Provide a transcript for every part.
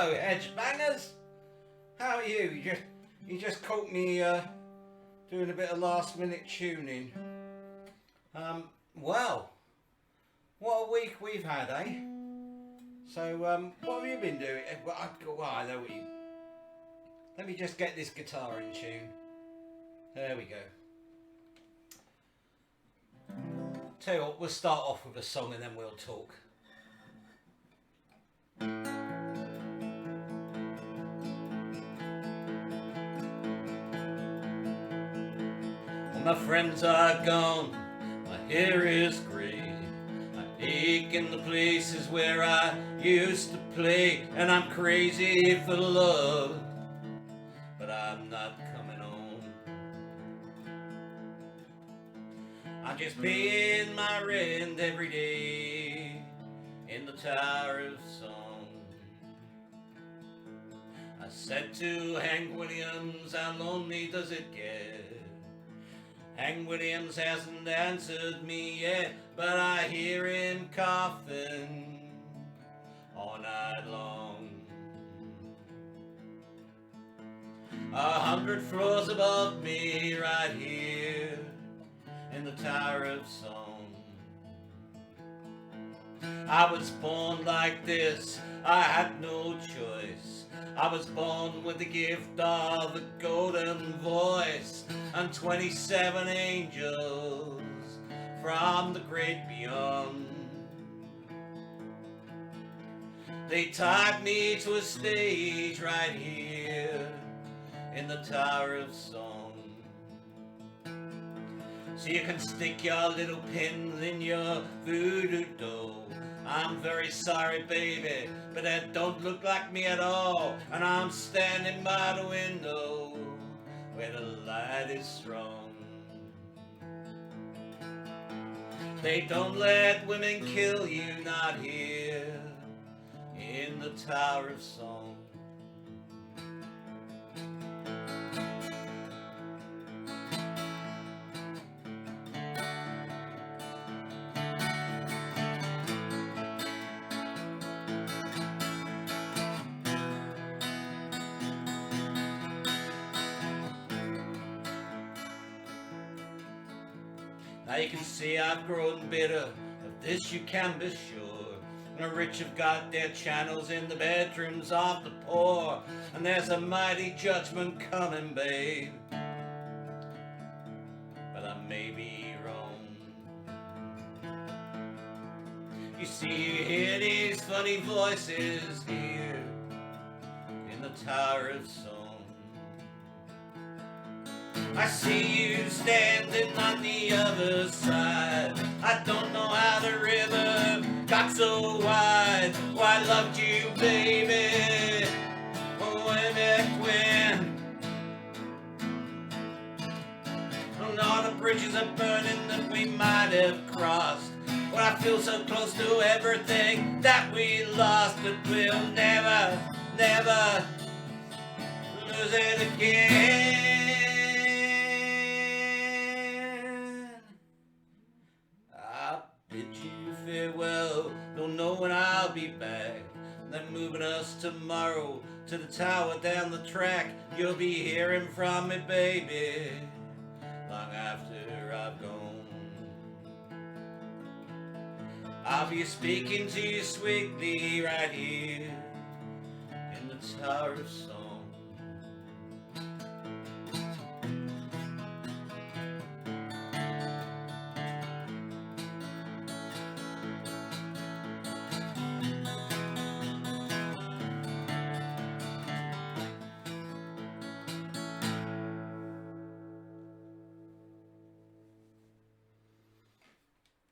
Hello, Hedge bangers. How are you? You just caught me doing a bit of last minute tuning. Well, what a week we've had, eh? So, what have you been doing? Well, I know what you. Let me just get this guitar in tune. There we go. Tell you what, we'll start off with a song and then we'll talk. My friends are gone, my hair is grey. I ache in the places where I used to play, and I'm crazy for love, but I'm not coming home. I'm just paying my rent every day in the Tower of Song. I said to Hank Williams, how lonely does it get? Hank Williams hasn't answered me yet, but I hear him coughing all night long. 100 floors above me, right here in the Tower of Song. I was born like this, I had no choice. I was born with the gift of a golden voice and 27 angels from the great beyond. They tied me to a stage right here in the Tower of Song. So you can stick your little pins in your voodoo dough. I'm very sorry, baby, but that don't look like me at all. And I'm standing by the window where the light is strong. They don't let women kill you, not here in the Tower of Song. Now you can see I've grown bitter, of this you can be sure. The rich have got their channels in the bedrooms of the poor, and there's a mighty judgment coming, babe. But I may be wrong. You see, you hear these funny voices here in the Tower of Song. I see you standing on the other side. I don't know how the river got so wide. Oh, I loved you, baby, way back when. And all the bridges are burning that we might have crossed. But I feel so close to everything that we lost, that we'll never, never lose it again. Farewell, don't know when I'll be back. They're moving us tomorrow to the tower down the track. You'll be hearing from me, baby, long after I've gone. I'll be speaking to you sweetly right here in the Tower of Song.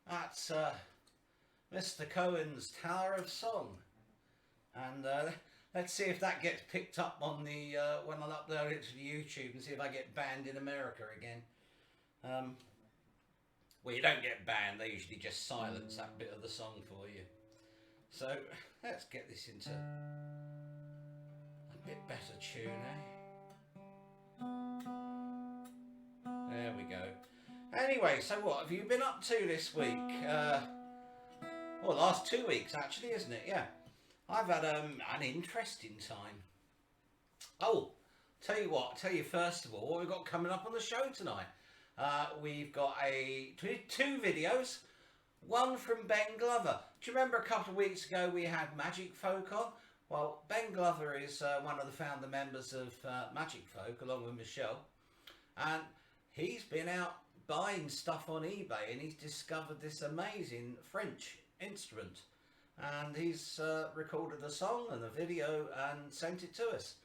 That's Mr. Cohen's Tower of Song, and let's see if that gets picked up on the when I upload it to the YouTube, and see if I get banned in America again. Well, you don't get banned, they usually just silence that bit of the song for you. So let's get this into a bit better tune, eh? There we go. Anyway, so what have you been up to this week? Well, last 2 weeks actually, isn't it? Yeah. I've had an interesting time. Oh, tell you what, tell you first of all what we've got coming up on the show tonight. We've got two videos, one from Ben Glover. Do you remember a couple of weeks ago we had Magicfolk on? Well, Ben Glover is one of the founder members of Magicfolk along with Michelle, and he's been out buying stuff on eBay and he's discovered this amazing French instrument, and he's recorded a song and a video and sent it to us.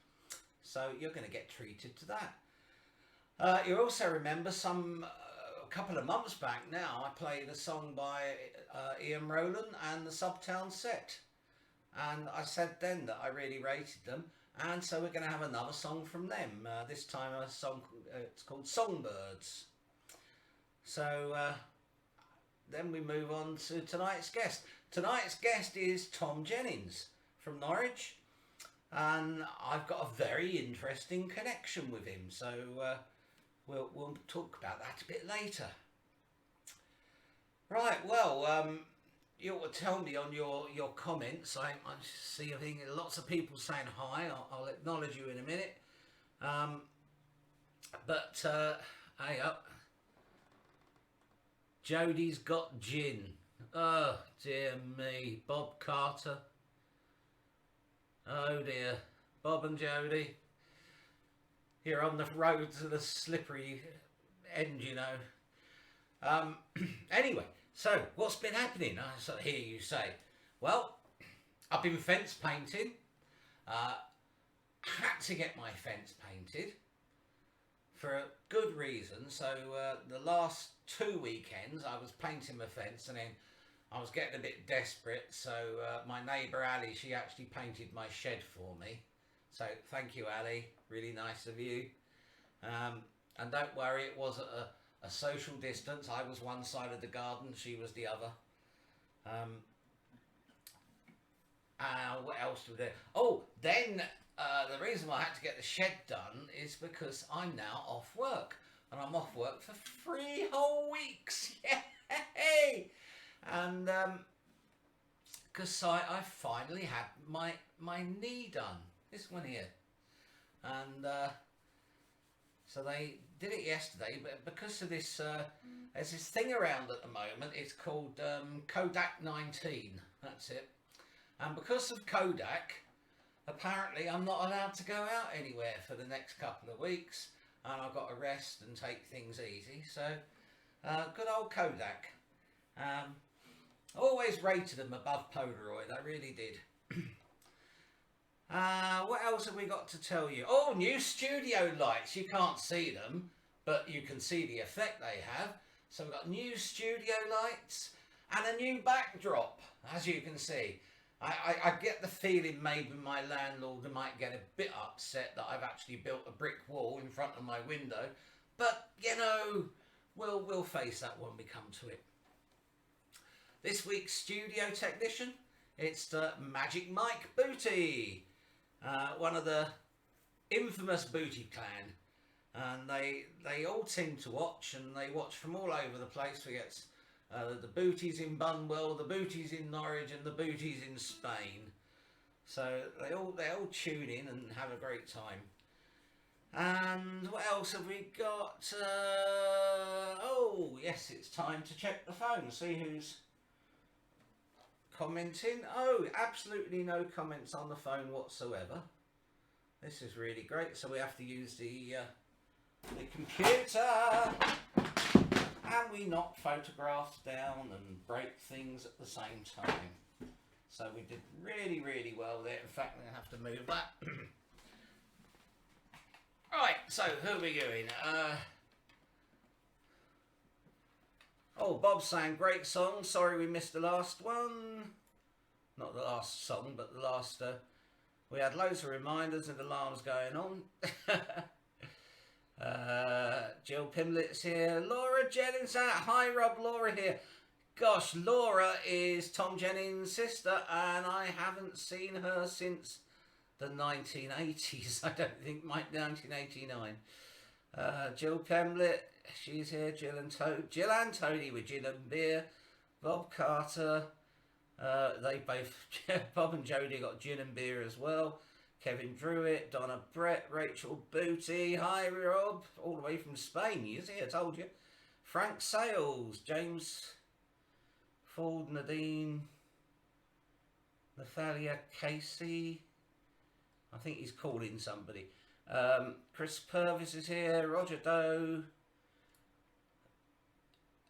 So you're going to get treated to that. You also remember a couple of months back now, I played a song by Ian Roland and the Subtown Set. And I said then that I really rated them. And so we're going to have another song from them. This time a song, it's called Songbirds. So then we move on to tonight's guest. Tonight's guest is Tom Jennings from Norwich. And I've got a very interesting connection with him, so we'll talk about that a bit later. Right, well, you ought to tell me on your comments. I see, I think lots of people saying hi. I'll acknowledge you in a minute. Hey up. Jodie's got gin. Oh dear me, Bob Carter. Oh dear, Bob and Jodie, here on the road to the slippery end, you know. Anyway, so what's been happening? I sort of hear you say. Well, I've been fence painting. Had to get my fence painted for a good reason. So the last 2 weekends I was painting my fence, and then I was getting a bit desperate, so my neighbour Ali, she actually painted my shed for me. So thank you, Ali, really nice of you. And don't worry, it was a social distance. I was one side of the garden, she was the other. What else was there? Oh, then the reason why I had to get the shed done is because I'm now off work. And I'm off work for 3 whole weeks. Yay! And because I finally had my knee done, this one here, and so they did it yesterday, but because of this there's this thing around at the moment, it's called Kodak 19, that's it, and because of Kodak apparently I'm not allowed to go out anywhere for the next couple of weeks, and I've got to rest and take things easy. So good old Kodak. Always rated them above Polaroid, I really did. What else have we got to tell you? Oh, new studio lights. You can't see them, but you can see the effect they have. So we've got new studio lights and a new backdrop, as you can see. I get the feeling maybe my landlord might get a bit upset that I've actually built a brick wall in front of my window. But, you know, we'll face that when we come to it. This week's studio technician, it's the Magic Mike Booty, one of the infamous Booty clan, and they all seem to watch, and they watch from all over the place. We get the Booties in Bunwell, the Booties in Norwich, and the Booties in Spain. So they all tune in and have a great time. And what else have we got? Oh yes, it's time to check the phone, see who's commenting. Oh, absolutely no comments on the phone whatsoever. This is really great. So we have to use the computer, and we knock photographs down and break things at the same time. So we did really, really well there. In fact, I'm going to have to move that. Right, so who are we going? Oh, Bob's saying, great song. Sorry we missed the last one. Not the last song, but the last... we had loads of reminders and alarms going on. Jill Pimlet's here. Laura Jennings out. Hi, Rob. Laura here. Gosh, Laura is Tom Jennings' sister, and I haven't seen her since the 1980s. I don't think, 1989. Jill Pemlet, she's here. Jill and Tony with gin and beer. Bob Carter. They both, Bob and Jodie got gin and beer as well. Kevin Druitt, Donna Brett, Rachel Booty, hi Rob, all the way from Spain, you see, I told you. Frank Sales, James Ford, Nadine, Nathalia Casey, I think he's calling somebody. Chris Purvis is here, Roger Doe,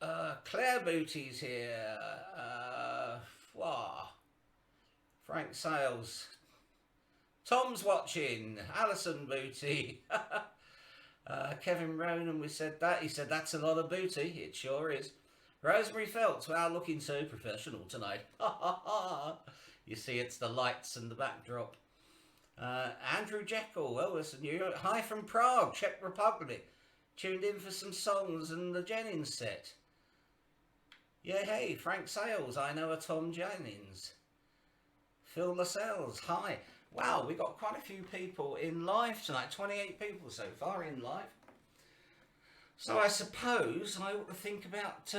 Claire Booty's here, wow. Frank Sales, Tom's watching, Alison Booty, Kevin Ronan, we said that, he said that's a lot of booty, it sure is. Rosemary Phelps, well, looking so professional tonight. You see, it's the lights and the backdrop. Andrew Jekyll, well, listen, you. Hi from Prague, Czech Republic. Tuned in for some songs and the Jennings set. Yeah, hey, Frank Sales, I know a Tom Jennings. Phil Lascelles, hi. Wow, we got quite a few people in live tonight. 28 people so far in live. So I suppose I ought to think about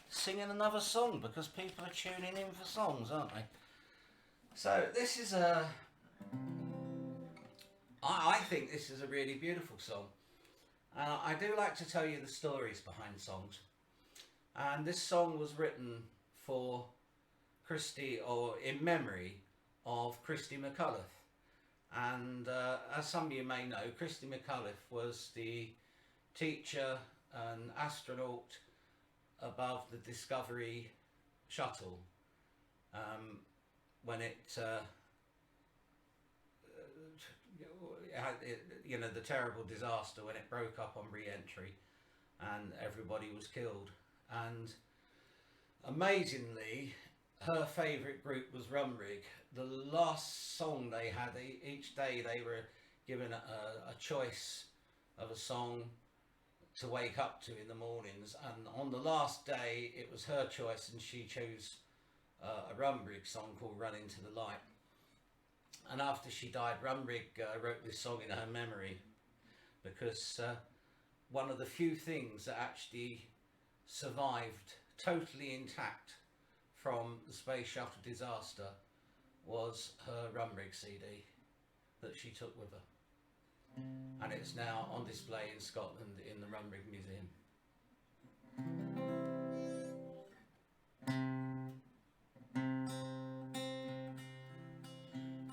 singing another song because people are tuning in for songs, aren't they? So this is I think this is a really beautiful song. I do like to tell you the stories behind songs. And this song was written for Christy, or in memory of Christy McAuliffe. And as some of you may know, Christy McAuliffe was the teacher and astronaut above the Discovery shuttle when it you know, the terrible disaster when it broke up on re-entry and everybody was killed. And amazingly, her favourite group was Rumrig. The last song they had, each day they were given a choice of a song to wake up to in the mornings, and on the last day it was her choice, and she chose a Rumrig song called Run Into the Light. And after she died, Rumrig wrote this song in her memory, because one of the few things that actually survived totally intact from the space shuttle disaster was her Rumrig CD that she took with her. And it's now on display in Scotland in the Rumrig Museum.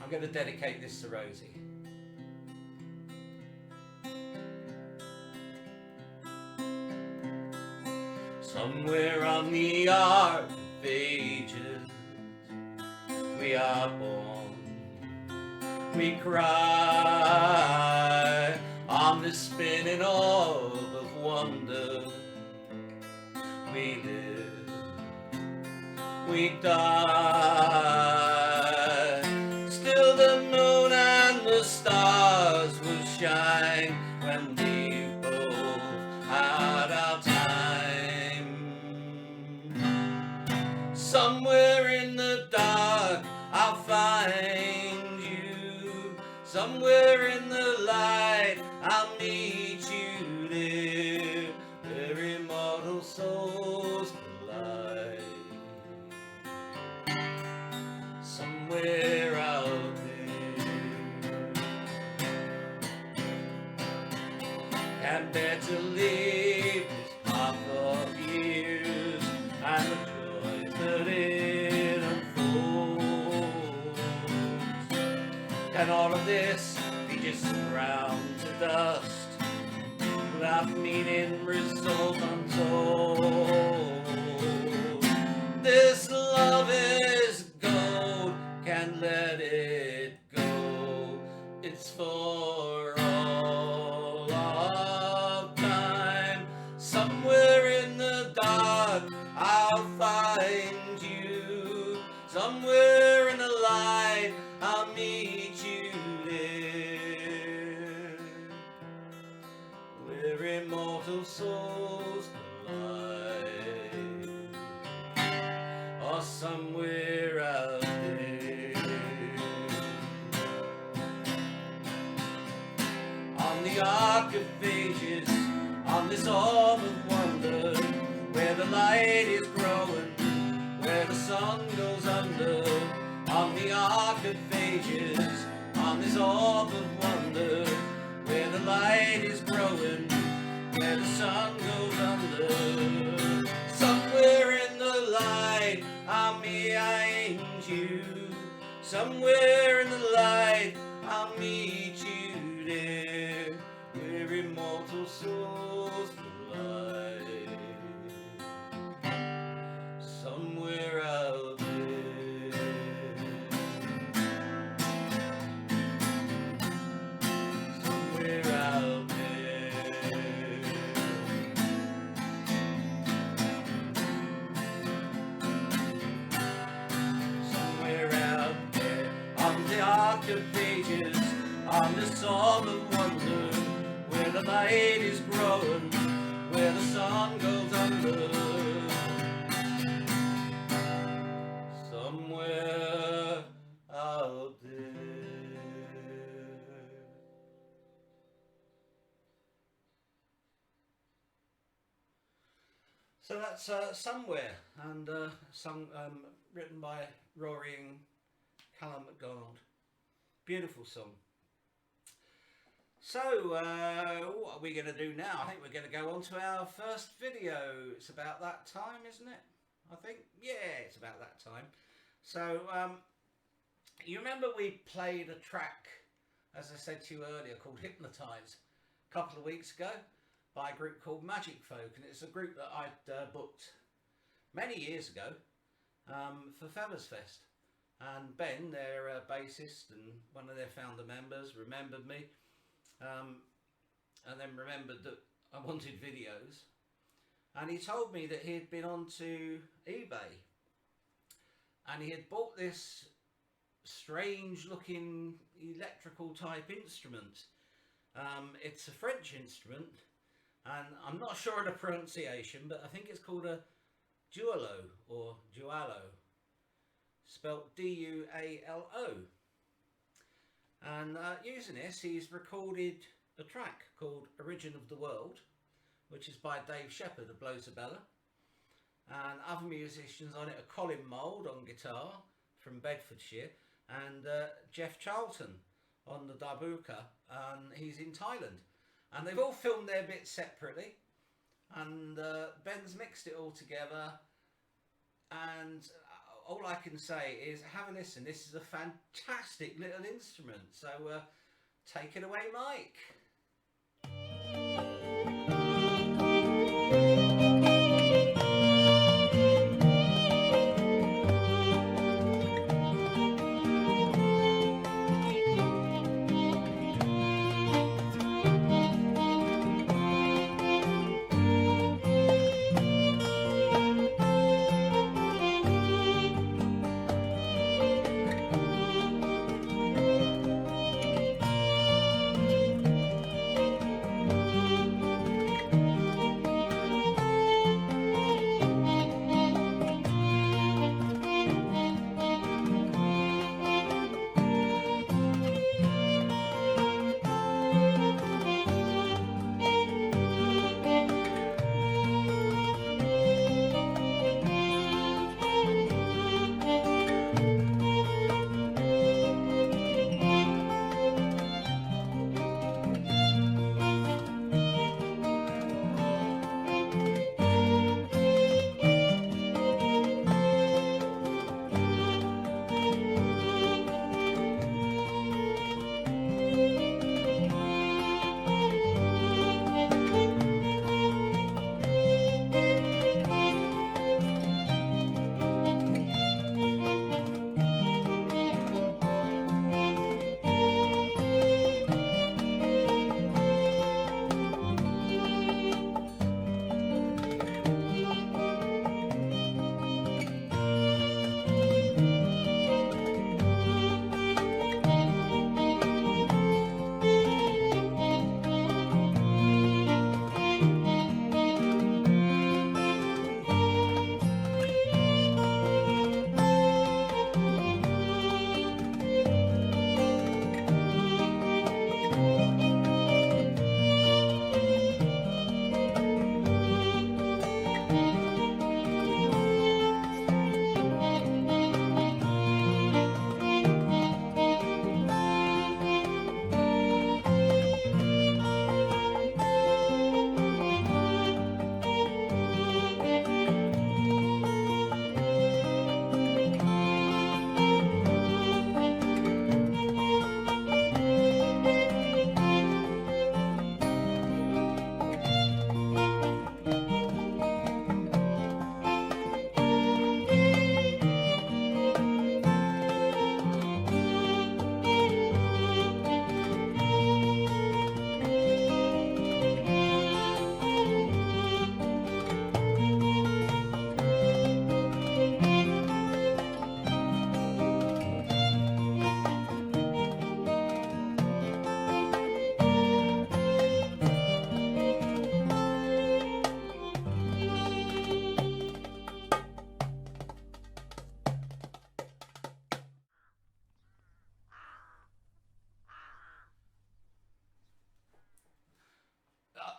I'm going to dedicate this to Rosie. Somewhere on the arc of ages we are born, we cry on this spinning orb of wonder. We live, we die, still the moon and the stars will shine when we both had our time. Somewhere in the dark I'll find you, somewhere in the light I'll meet you there, where immortal souls collide. Somewhere out there, can't bear to leave this path of years and the joys that it unfolds. Can all of this be just ground to dust without meaning, result untold? This love is gold, can't let it go. It's for all of time. Somewhere in the dark I'll find you, somewhere in the light I'll meet you there, where immortal souls collide, or somewhere out there. On the arc of ages, on this orb of wonder, where the light is growing, where the sun goes under, on the archiphages, on this orb of wonder, where the light is growing, where the sun goes under. Somewhere in the light, I'm me, I ain't you. Somewhere in the light, I'll meet you there, where immortal souls fly. Somewhere out there. Somewhere out there. Somewhere out there. On the archiphages, on the storm of wonder, where the light is growing, where the sun goes under. Somewhere out there. So that's Somewhere, and sung, written by Rory and Callum MacDonald. Beautiful song. So what are we going to do now? I think we're going to go on to our first video. It's about that time, isn't it? I think, yeah, it's about that time. So you remember we played a track, as I said to you earlier, called Hypnotise a couple of weeks ago by a group called Magicfolk, and it's a group that I'd booked many years ago for Feathers Fest. And Ben, their bassist and one of their founder members, remembered me, and then remembered that I wanted videos, and he told me that he had been onto eBay and he had bought this strange looking electrical type instrument. It's a French instrument, and I'm not sure of the pronunciation, but I think it's called a dualo or dualo, spelt D-U-A-L-O. And using this, he's recorded a track called Origin of the World, which is by Dave Shepherd of Blows a Bella, and other musicians on it are Colin Mould on guitar from Bedfordshire, and Jeff Charlton on the darbuka, and he's in Thailand. And they've all filmed their bits separately, and Ben's mixed it all together, and all I can say is have a listen. This is a fantastic little instrument, so take it away, Mike.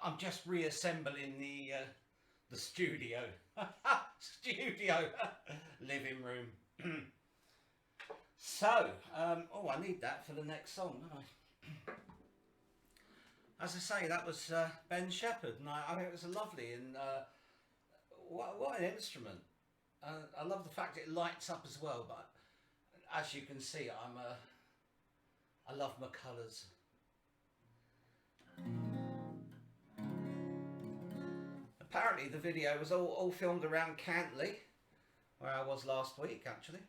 I'm just reassembling the studio, living room. So, oh, I need that for the next song, don't I? As I say, that was Ben Shepherd, and I think it was lovely, and what an instrument. I love the fact it lights up as well, but as you can see, I love my colours. Apparently the video was all filmed around Cantley, where I was last week actually,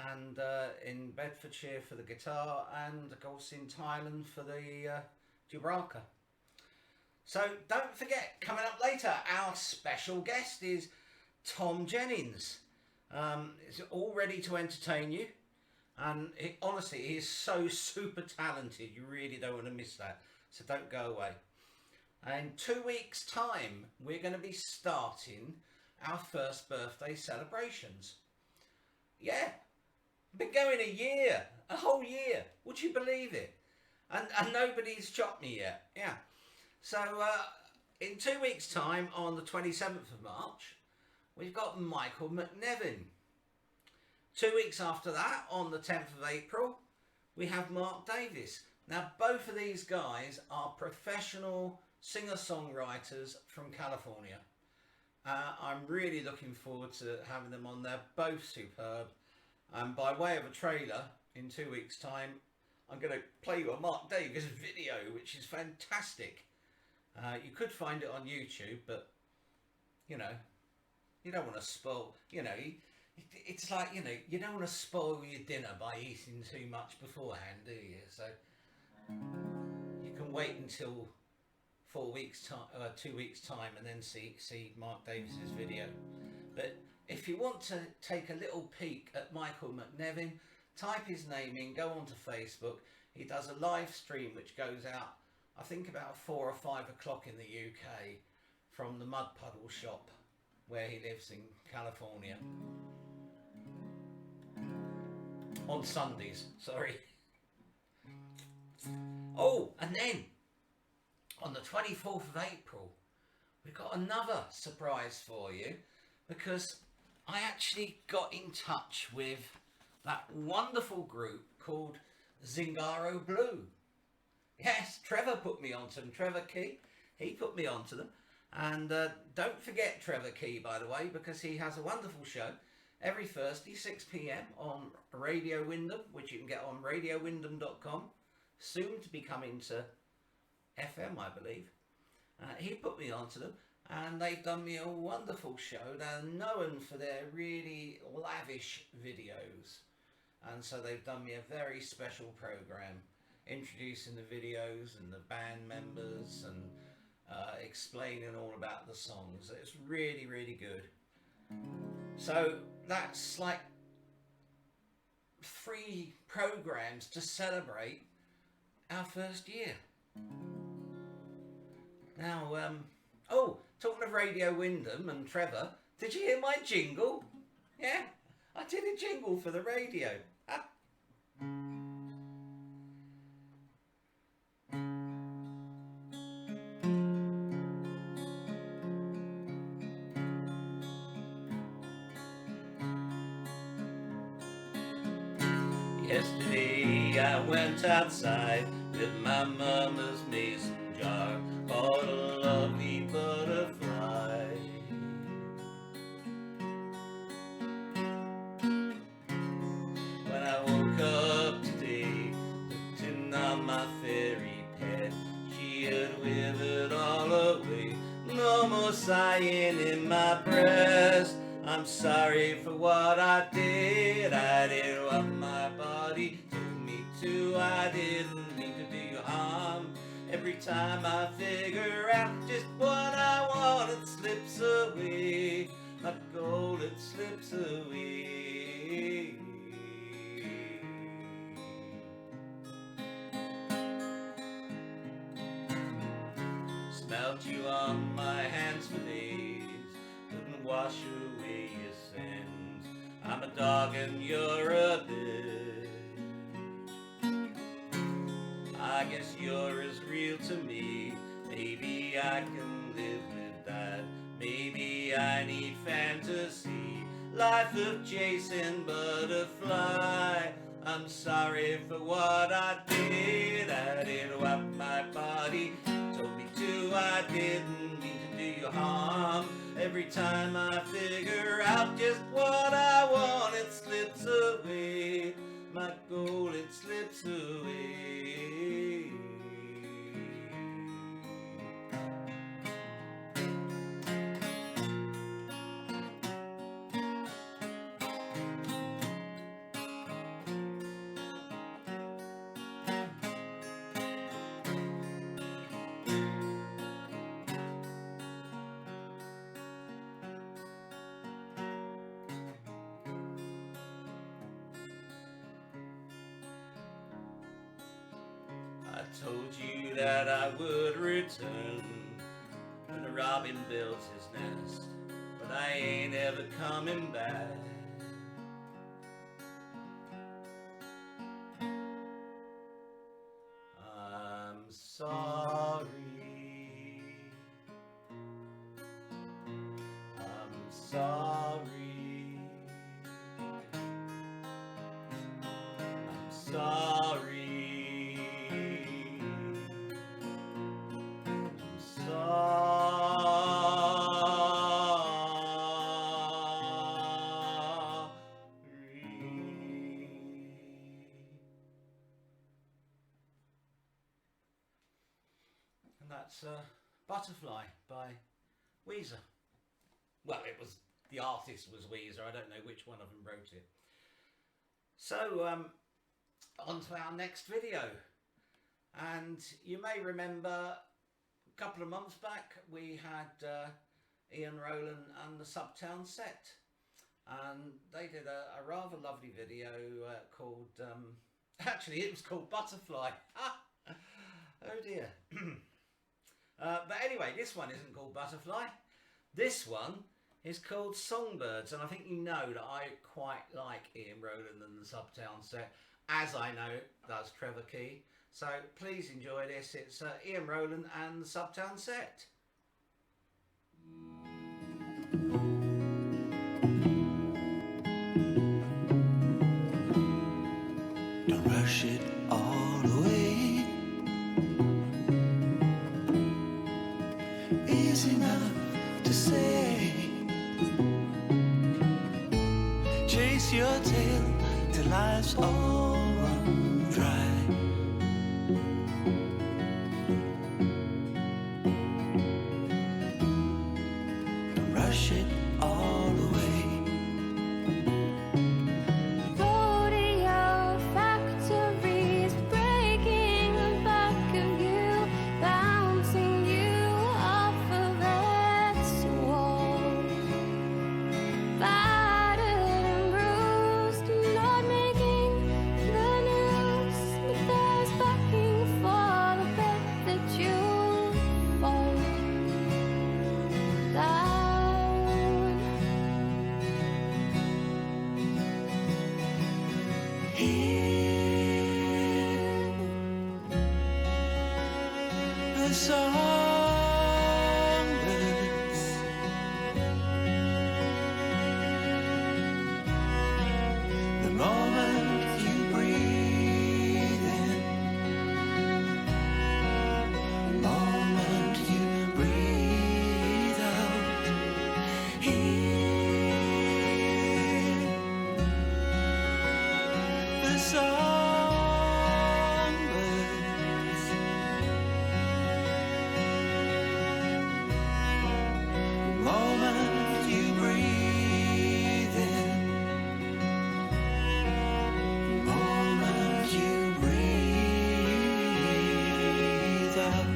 and in Bedfordshire for the guitar, and of course in Thailand for the Gibraltar. So don't forget, coming up later, our special guest is Tom Jennings. He's all ready to entertain you, and honestly, he is so super talented. You really don't want to miss that, so don't go away. And in 2 weeks' time, we're going to be starting our first birthday celebrations. Yeah, been going a whole year. Would you believe it? And nobody's chopped me yet. Yeah. So in 2 weeks' time, on the 27th of March, we've got Michael McNevin. 2 weeks after that, on the 10th of April, we have Mark Davis. Now, both of these guys are professional singer-songwriters from California. I'm really looking forward to having them on. They're both superb. And by way of a trailer, in 2 weeks' time, I'm going to play you a Mark Davis video, which is fantastic. You could find it on YouTube, but, you know, you don't want to spoil, you know, it's like, you know, you don't want to spoil your dinner by eating too much beforehand, do you? So you can wait until 4 weeks time, 2 weeks time, and then see Mark Davis's video. But if you want to take a little peek at Michael McNevin, type his name in, go onto Facebook. He does a live stream which goes out, I think, about 4 or 5 o'clock in the UK from the Mud Puddle shop where he lives in California. On Sundays, sorry. Oh, and then on the 24th of April, we've got another surprise for you, because I actually got in touch with that wonderful group called Zingaro Blue. Yes, Trevor put me onto them. Trevor Key, he put me onto them. And don't forget Trevor Key, by the way, because he has a wonderful show every Thursday, 6 p.m. on Radio Wyndham, which you can get on radiowyndham.com. Soon to be coming to FM, I believe. He put me onto them, and they've done me a wonderful show. They're known for their really lavish videos, and so they've done me a very special program, introducing the videos and the band members, and explaining all about the songs. It's really, really good. So that's like 3 programs to celebrate our first year. Now, oh, talking of Radio Wyndham and Trevor, did you hear my jingle? Yeah, I did a jingle for the radio. Yesterday I went outside with my mama's mason jar, caught a lovely butterfly. When I woke up today, looked in on my fairy pet, she had withered all away. No more sighing in my breast. I'm sorry for what I did. I did what my body told me to. I didn't mean to do you harm. Every time I figure out just what I want, it slips away. Like gold, it slips away. Smelt you on my hands for days, couldn't wash away your sins. I'm a dog and you're a bitch. I guess you're as real to me maybe I can live with that. Maybe I need fantasy, life of chasing butterfly. I'm sorry for what I did. I did what my body told me to. I didn't mean to do you harm. Every time I figure out just what I want, it slips away. My goal, it slips away. I told you that I would return when the robin builds his nest, but I ain't ever coming back. I'm sorry. I'm sorry. I'm sorry. And that's Butterfly by Weezer. Well, it was, the artist was Weezer. I don't know which one of them wrote it. So, on to our next video. And you may remember a couple of months back we had Ian Roland and the Subtown Set, and they did a rather lovely video called actually it was called Butterfly. Oh dear. But anyway, this one isn't called Butterfly. This one is called Songbirds, and I think you know that I quite like Ian Roland and the Subtown Set, as I know does Trevor Key. So please enjoy this. It's Ian Roland and the Subtown Set. Don't rush it all away. Easy enough to say. Chase your tail till life's all run dry. Rush it all away. Rodeo factories breaking the back of you, bouncing you off of its wall. Battered and bruised, not making the news, but there's backing for the bet that you'll fall down. The songbirds, the moment you breathe in, the moment you breathe out, hear the songbirds. Moment you breathe in, moment you breathe out.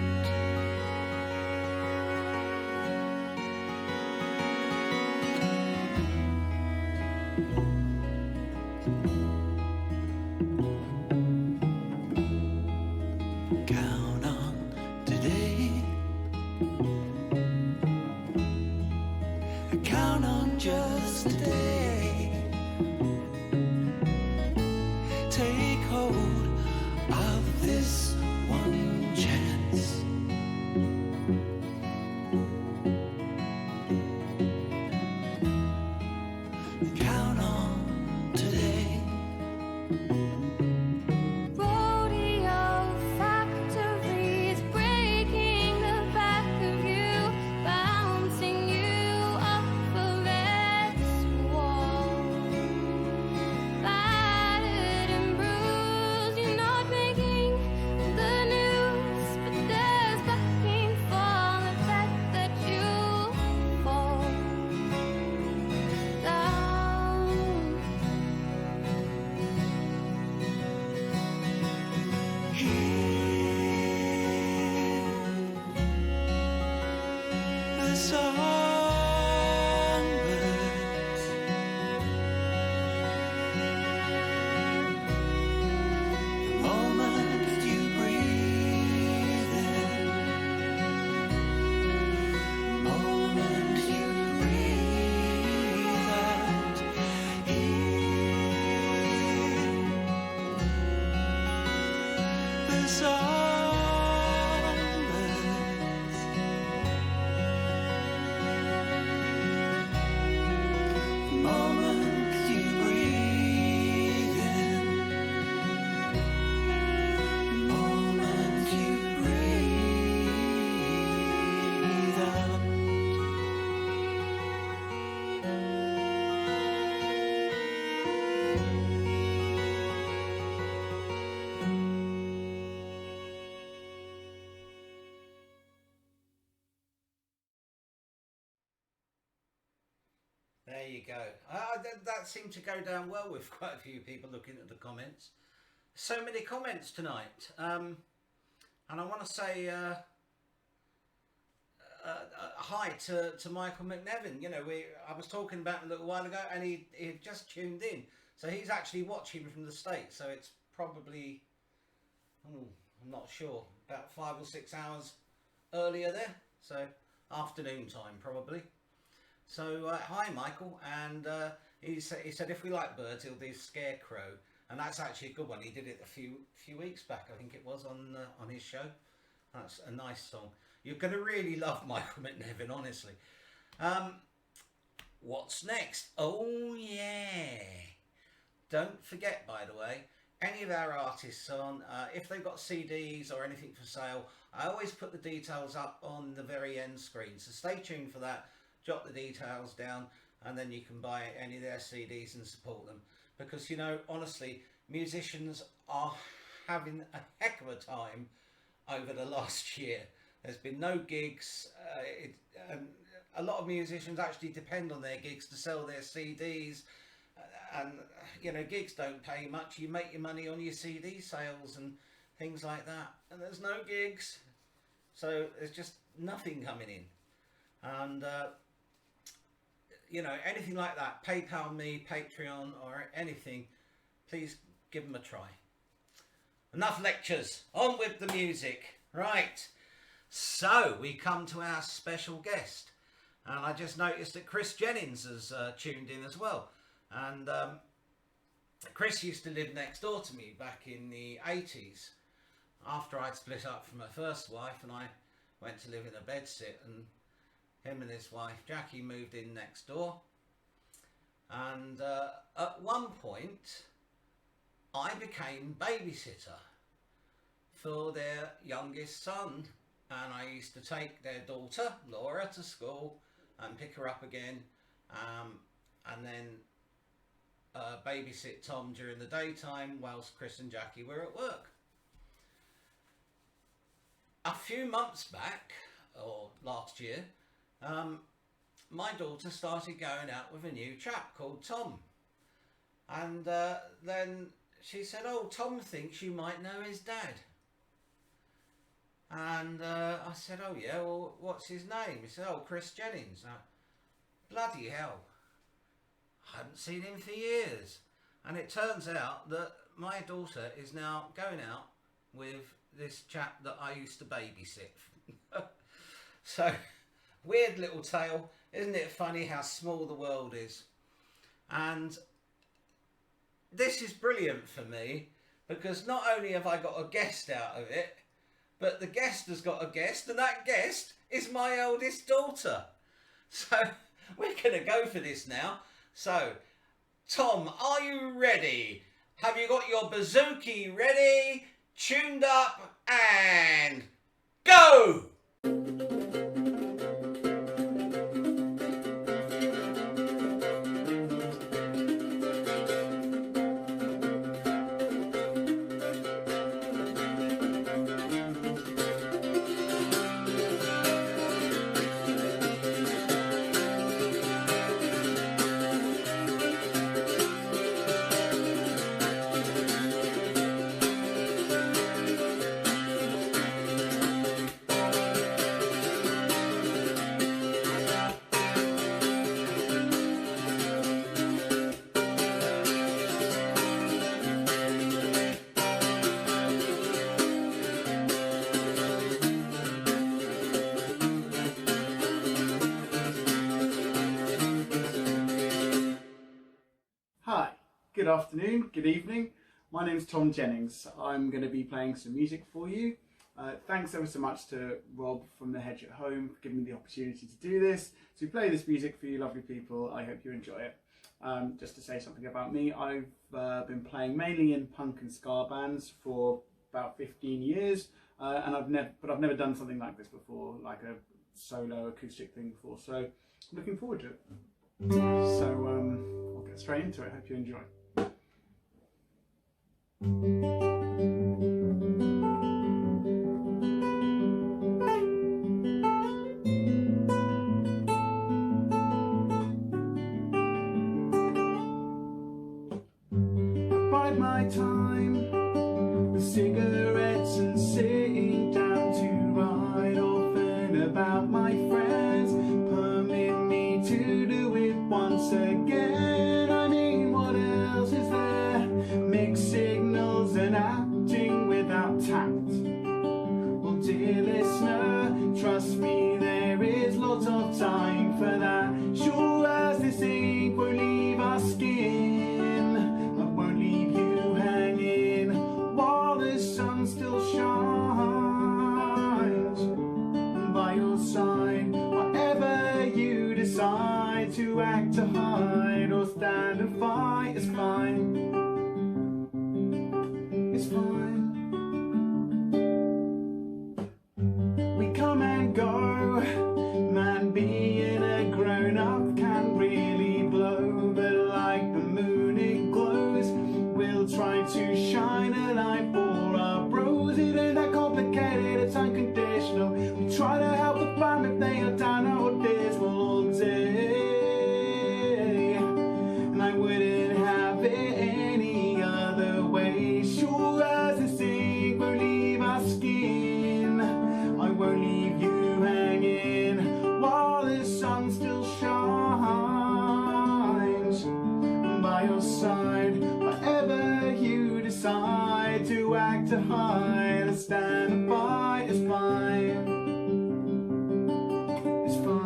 Count on today. Count on just today. Take hold of this one chance. There you go. That seemed to go down well with quite a few people looking at the comments. So many comments tonight. And I want to say hi to Michael McNevin. You know, I was talking about him a little while ago, and he had just tuned in. So he's actually watching from the States. So it's probably, I'm not sure, about 5 or 6 hours earlier there. So afternoon time probably. So hi Michael, and he said if we like birds, he'll do Scarecrow, and that's actually a good one. He did it a few weeks back, I think it was, on his show. That's a nice song. You're going to really love Michael McNevin, honestly. What's next? Oh yeah! Don't forget, by the way, any of our artists on, if they've got CDs or anything for sale, I always put the details up on the very end screen. So stay tuned for that. Jot the details down, and then you can buy any of their CDs and support them. Because, you know, honestly, musicians are having a heck of a time over the last year. There's been no gigs. A lot of musicians actually depend on their gigs to sell their CDs. And, you know, gigs don't pay much. You make your money on your CD sales and things like that. And there's no gigs. So there's just nothing coming in. And, you know, anything like that, PayPal me, Patreon, or anything, please give them a try. Enough lectures, on with the music. Right, so we come to our special guest, and I just noticed that Chris Jennings has tuned in as well. And Chris used to live next door to me back in the 80s, after I'd split up from my first wife and I went to live in a bedsit, and him and his wife Jackie moved in next door. And at one point I became babysitter for their youngest son, and I used to take their daughter Laura to school and pick her up again, and then babysit Tom during the daytime whilst Chris and Jackie were at work. A few months back, or last year, my daughter started going out with a new chap called Tom, and then she said, "Oh, Tom thinks you might know his dad." And I said, "Oh yeah, well, what's his name?" He said, "Oh, Chris Jennings." Now, bloody hell, I hadn't seen him for years. And it turns out that my daughter is now going out with this chap that I used to babysit. So, weird little tale. Isn't it funny how small the world is? And this is brilliant for me, because not only have I got a guest out of it, but the guest has got a guest, and that guest is my eldest daughter. So we're going to go for this now. So, Tom, are you ready? Have you got your bouzouki ready, tuned up, and go? Good afternoon, good evening. My name's Tom Jennings. I'm going to be playing some music for you. Thanks ever so much to Rob from the Hedge at Home for giving me the opportunity to do this, to play this music for you lovely people. I hope you enjoy it. Just to say something about me, I've been playing mainly in punk and ska bands for about 15 years, and I've never done something like this before, like a solo acoustic thing before. So I'm looking forward to it. So I'll get straight into it. Hope you enjoy. bide my time with cigarettes and sitting down to write often about my friends. Permit me to do it once again. I mean, what else is there? Mixed signals and acting without tact. Well, dear listener, trust me, there is lots of time for that. Sure as this ink won't leave our skin, I won't leave you hanging while the sun still shines. And by your side, whatever you decide to act, to hide, or stand and fight is fine. It's fine. We come and go, man, being a grown-up can really blow, but like the moon it glows. We'll try to shine a light for our bros. It ain't that complicated, it's unconditional. We try to help the fam if they are down or dismal all day, and I wouldn't have it any other way. Sure as this ink won't leave our skin, I won't leave you hanging while the sun still shines. And by your side, whatever you decide to act, to hide, or stand and fight is fine. It's fine.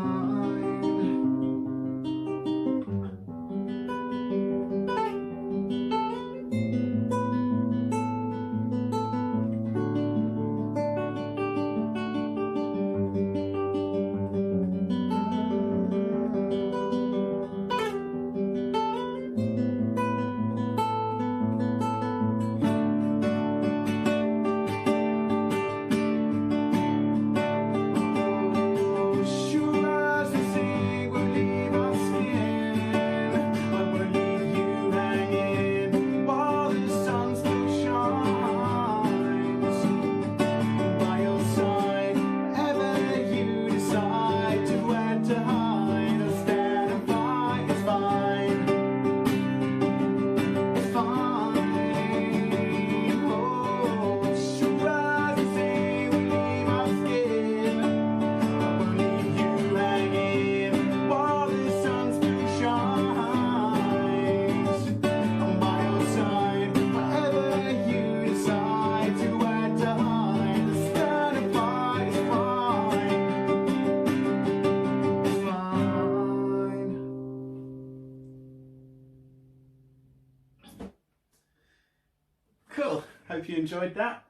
Cool, hope you enjoyed that.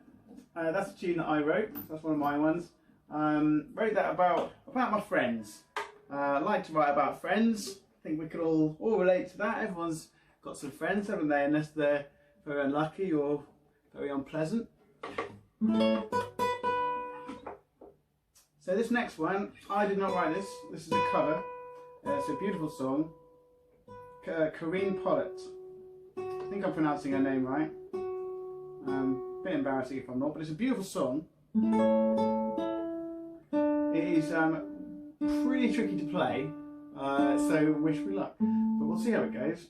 That's a tune that I wrote, that's one of my ones. Wrote that about my friends. I like to write about friends. I think we could all relate to that. Everyone's got some friends, haven't they? Unless they're very unlucky or very unpleasant. So this next one, I did not write this. This is a cover. It's a beautiful song. Corinne Pollitt. I think I'm pronouncing her name right. A bit embarrassing if I'm not, but it's a beautiful song. It is pretty tricky to play, so wish me luck. But we'll see how it goes.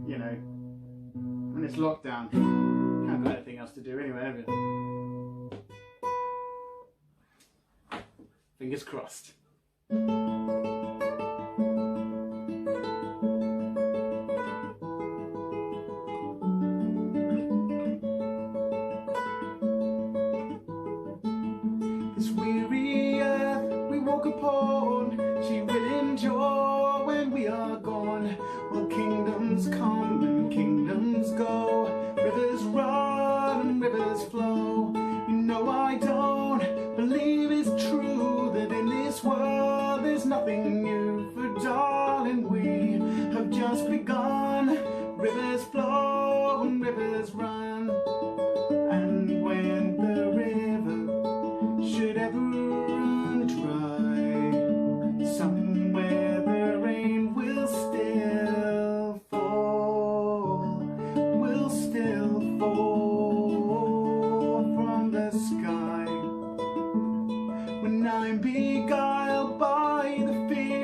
You know, when it's lockdown, can't have anything else to do anyway, have you? Fingers crossed. This weary earth we walk upon, she will endure when we are gone. Well, kingdoms come and kingdoms go, rivers run and rivers flow. You know I don't believe it's true that in this world there's nothing new, for darling we have just begun. Rivers flow and rivers run, and when the river should ever run dry, somewhere the rain will still fall, from the sky. When I'm beguiled by the fear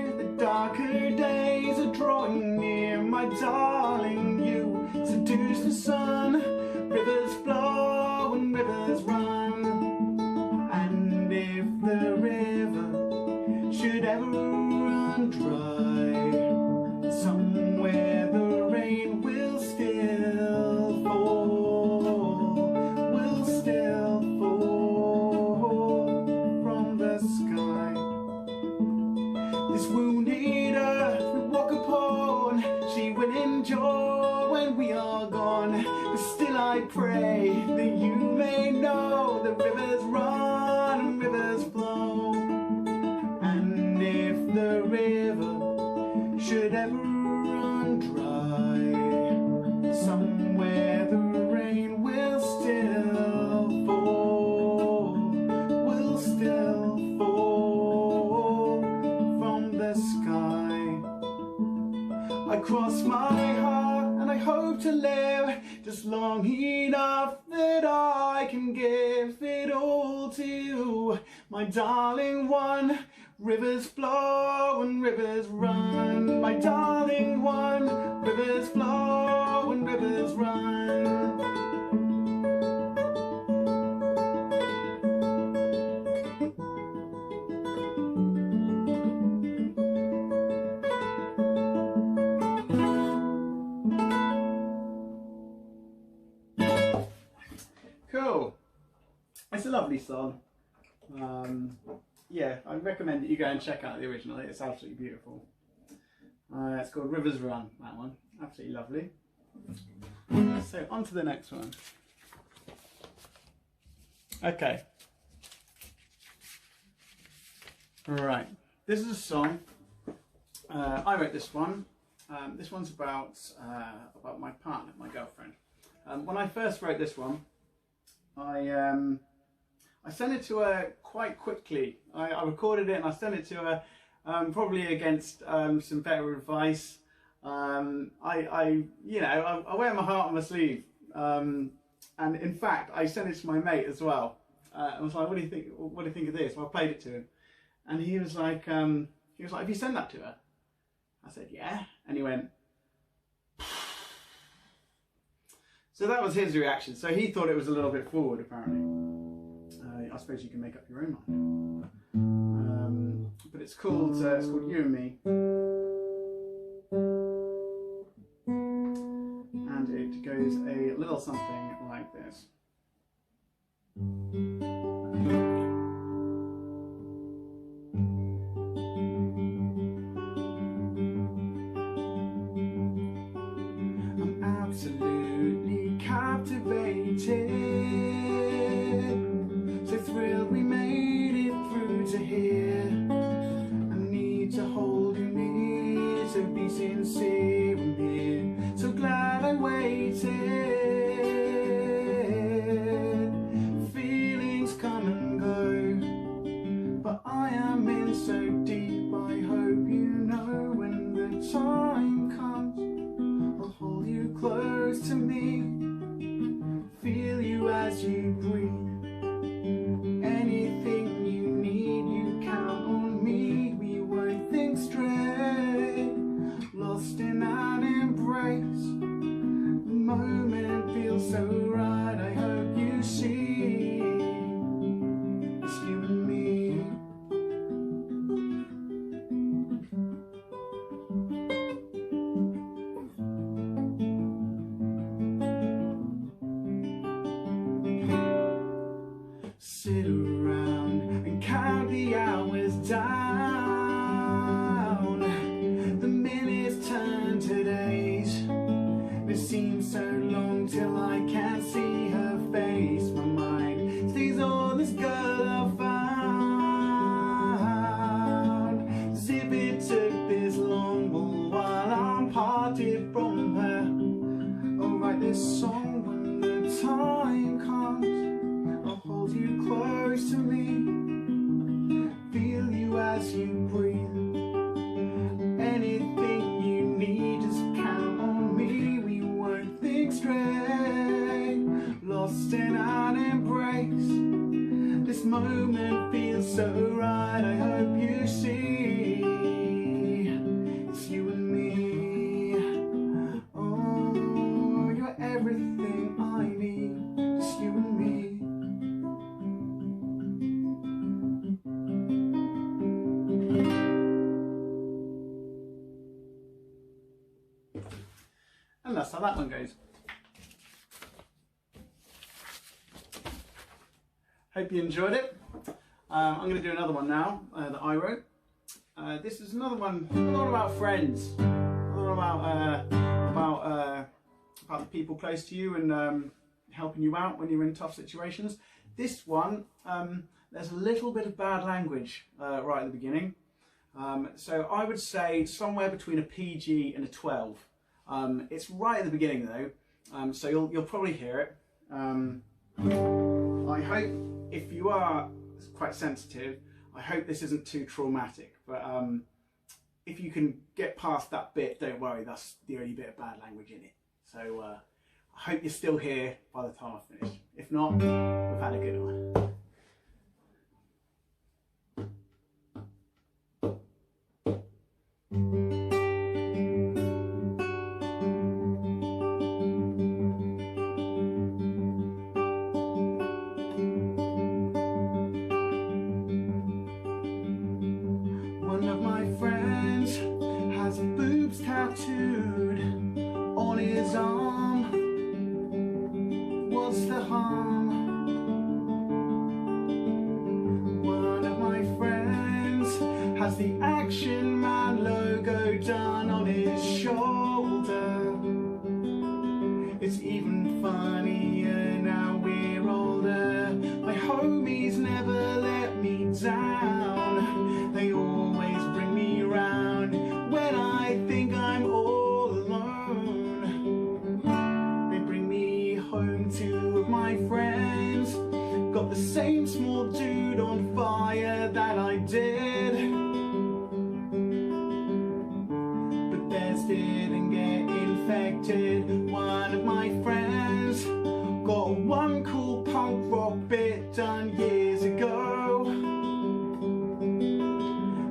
should ever run dry, somewhere the rain will still fall, will still fall from the sky. This wounded earth we walk upon, she will endure when we are gone. But still I pray that you may know the rivers run and rivers flow. And if the river should ever run dry, somewhere the rain will still fall, will still fall from the sky. I cross my heart and I hope to live just long enough that I can give it all to you, my darling one. Rivers flow and rivers run, my darling one. Rivers flow and rivers run. Cool. It's a lovely song. Yeah, I recommend that you go and check out the original. It's absolutely beautiful. It's called Rivers Run, that one. Absolutely lovely. So on to the next one. Okay. Right. This is a song. I wrote this one. This one's about my partner, my girlfriend. When I first wrote this one, I sent it to her quite quickly. I recorded it and I sent it to her, probably against some better advice. I wear my heart on my sleeve, and in fact, I sent it to my mate as well. I was like, "What do you think? What do you think of this?" Well, I played it to him, and he was like, "Have you sent that to her?" I said, "Yeah," and he went. So that was his reaction. So he thought it was a little bit forward, apparently. I suppose you can make up your own mind. But it's called You and Me. And it goes a little something like this. I'm absolutely captivated. So thrilled we made it through to here. I need to hold you near, so be sincere and here. So glad I waited. Feelings come and go, but I am in so deep. I hope you know when the time comes, I'll hold you close to me, feel you as you breathe. Anything you need, you count on me. We won't think straight, lost in an embrace. The moment feels so right. I hope you see it's you and me. Sit around and count the hours down. The minutes turn to days. It seems so long till I can't see her face. My mind stays on this girl I found. As if it took this long, but while I'm parted from her, I'll write this song when the time comes. I'll hold you close to me, feel you as you breathe. Anything you need, just count on me. We won't think straight, lost in an embrace. This moment feels so right. I hope you see it's you and me. Oh, you're everything I need. It's you and me. And that's how that one goes. Hope you enjoyed it. I'm going to do another one now that I wrote. This is another one, a lot about friends, a lot about the people close to you and helping you out when you're in tough situations. This one, there's a little bit of bad language right at the beginning. So I would say somewhere between a PG and a 12. It's right at the beginning though, so you'll probably hear it. I hope if you are quite sensitive, I hope this isn't too traumatic, but if you can get past that bit, don't worry, that's the only bit of bad language in it. So I hope you're still here by the time I finish. If not, we've had a good one. One of my friends has boobs tattooed on his arm. What's the harm? One of my friends has the Action Man logo done on his shoulder. It's even funnier now we're older. My homies never let me down. They always bring me round when I think I'm all alone. They bring me home, two of my friends got the same small dude on fire that I did, but theirs didn't get infected. One of my friends got one cool punk rock bit done years ago.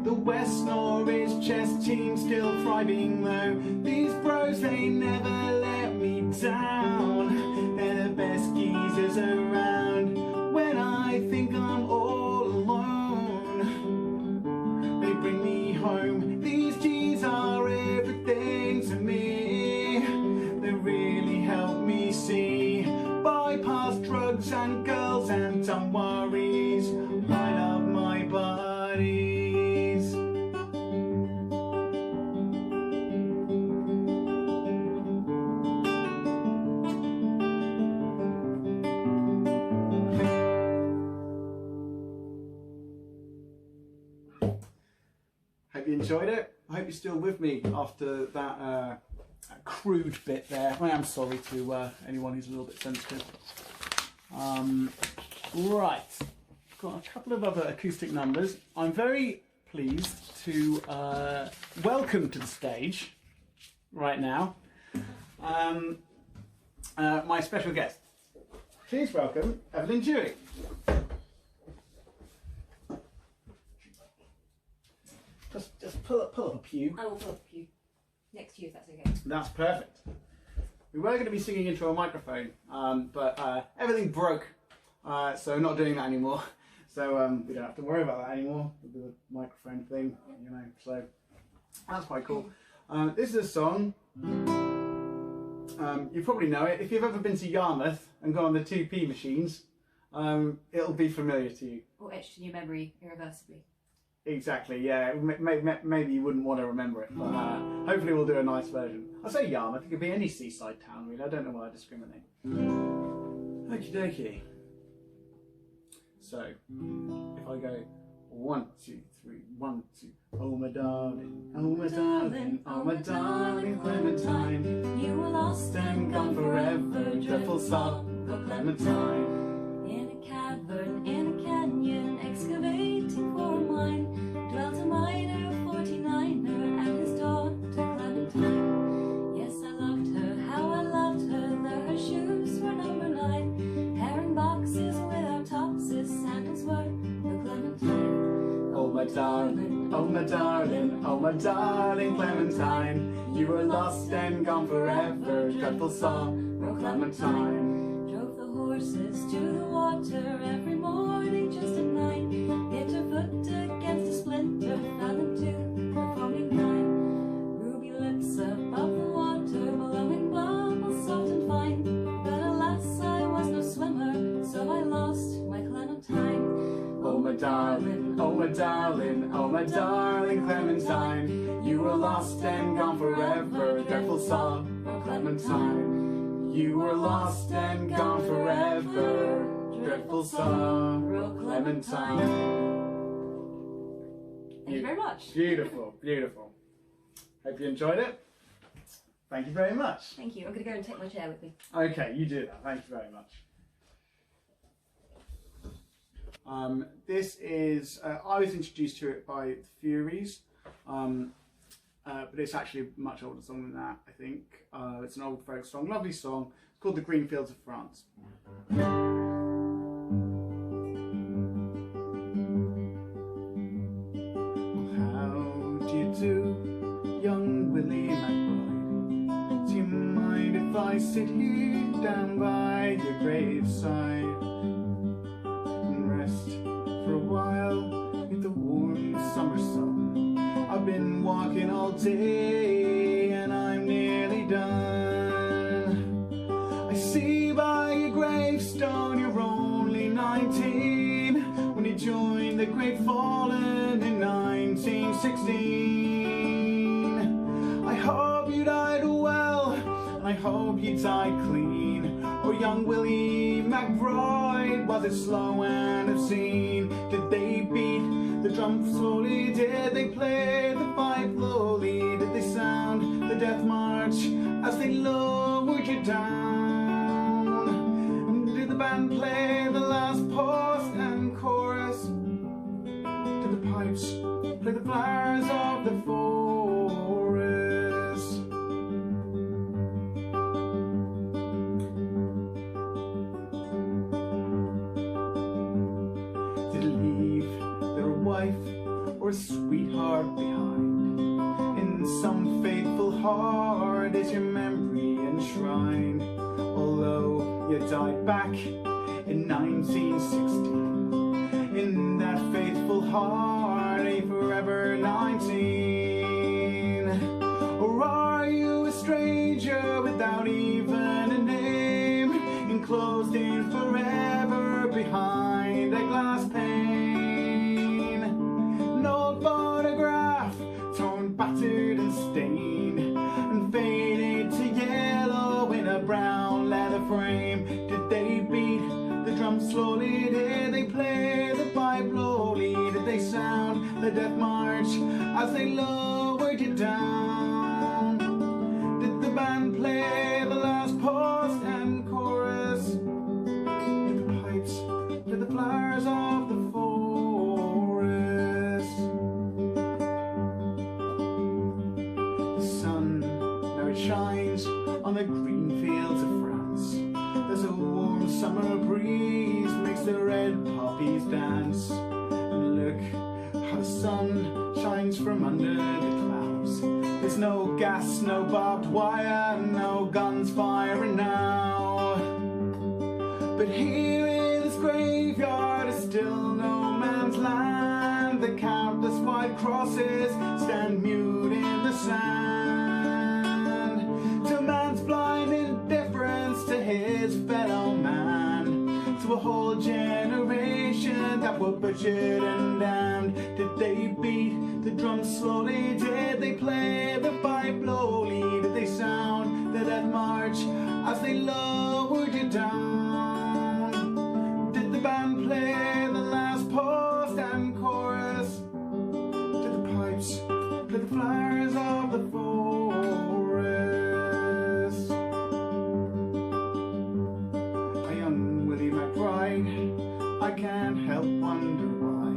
The West Norwich chess team still thriving though. These bros, they never let me down. They're the best geezers around when I think I'm all alone. They bring me home. These G's are everything to me. They really help me see, bypass drugs and girls and dumb worries. I love my buddies. Hope you enjoyed it. I hope you're still with me after that crude bit there. I am sorry to anyone who's a little bit sensitive. Right, got a couple of other acoustic numbers. I'm very pleased to welcome to the stage right now my special guest. Please welcome Evelyn Dewey. Just pull up a pew. I will pull up a pew next to you if that's okay. That's perfect. We were going to be singing into a microphone, but everything broke, so not doing that anymore. So we don't have to worry about that anymore with the microphone thing, you know. So that's quite cool. This is a song. You probably know it if you've ever been to Yarmouth and gone on the 2p machines. It'll be familiar to you. Or etched in your memory irreversibly. Exactly, yeah. Maybe you wouldn't want to remember it, but hopefully we'll do a nice version. I say Yarmouth, it could be any seaside town really. I don't know why I discriminate. Okie dokie. So, if I go 1, 2, 3, 1, 2. Oh my darling, oh my darling, oh my darling Clementine, you were lost and gone forever, dreadful song of Clementine. In a cavern, in a canyon, excavating for a mine, dwelt a miner, 49er, and his daughter Clementine. Yes, I loved her, how I loved her, though her shoes were number 9. Herring boxes without topses, sandals were for Clementine. Oh my darling, oh my darling, oh my darling Clementine, you were lost and gone forever, dreadful song of Clementine. Drove the horses to the water every morning just at 9. Hit her foot against a splinter, fell into the foaming brine. Ruby lips above the water, blowing by darling, oh my darling Clementine. You were lost and gone forever, dreadful song, oh Clementine. You were lost and gone forever, dreadful song, oh Clementine. Thank you very much. Beautiful, beautiful. Hope you enjoyed it. Thank you very much. Thank you. I'm going to go and take my chair with me. Okay, you do that. Thank you very much. This is, I was introduced to it by the Furies, but it's actually a much older song than that, I think. It's an old folk song, lovely song. It's called The Green Fields of France. How do you do, young Willie McBride? Do you mind if I sit here down by your graveside and rest for a while in the warm summer sun? I've been walking all day and I'm nearly done. I see by your gravestone you're only 19 when you joined the Great Fallen in 1916. I hope you died well, and I hope you died clean. Oh, young Willie McBride, was it slow and obscene? Did they beat the drum slowly? Did they play the pipe slowly? Did they sound the death march as they lowered you down? And did the band play the last post and chorus? Did the pipes play the flowers of the forest? Did it leave their wife or a sweetheart behind? In some faithful heart is your memory enshrined. Although you died back in 1916, in that faithful heart are you forever 19? Or are you a stranger without even a name, enclosed in forever behind a glass pane? An old photograph, torn, battered and stained, and faded to yellow in a brown leather frame. Did they beat the drum slowly? Did they play the pipe slowly? Did they sound the death march as they lowered you down? Did the band play the last post and chorus? Did the pipes play the flowers of the forest? The sun now it shines on the green fields of France. There's a warm summer breeze makes the red poppies dance. And look how the sun shines from under the clouds. There's no gas, no barbed wire, no guns firing now. But here in this graveyard is still no man's land. The countless white crosses stand mute in the sand to man's blind indifference to his fellow man, to a whole generation that were butchered and damned. Did they beat the drum slowly? Did they play the pipe slowly? Did they sound the death march as they lowered you down? Did the band play the last post and chorus? Did the pipes play the flowers of the forest? A young Willie McBride, I can't help wonder why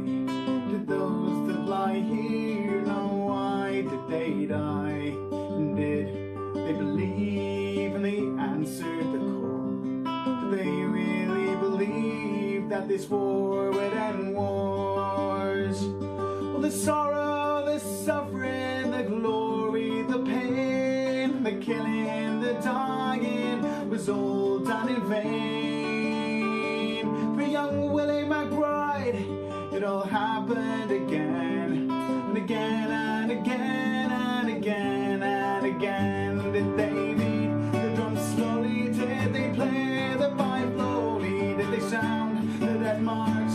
did those that lie here know? Why did they die? And did they believe and they answered the call? Did they really believe that this war would end wars? Well, the sorrow, the suffering, the glory, the pain, the killing, the dying was all done in vain. For young Willie McBride, it all happened again and again and again and again and again. Did they beat the drum slowly? Did they play the pipe slowly? Did they sound the death march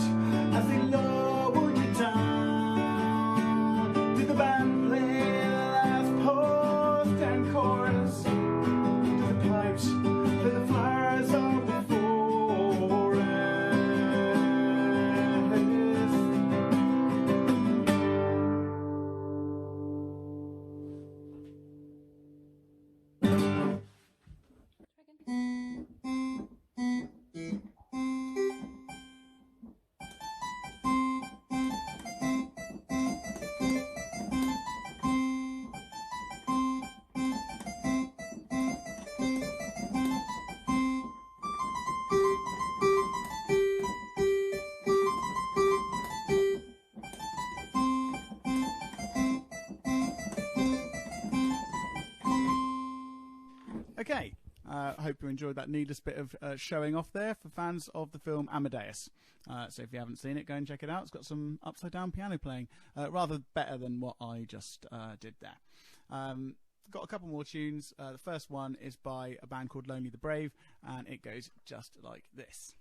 as they lowered you down? Okay, I hope you enjoyed that needless bit of showing off there for fans of the film Amadeus. So if you haven't seen it, go and check it out. It's got some upside down piano playing, rather better than what I just did there. Got a couple more tunes. The first one is by a band called Lonely the Brave, and it goes just like this.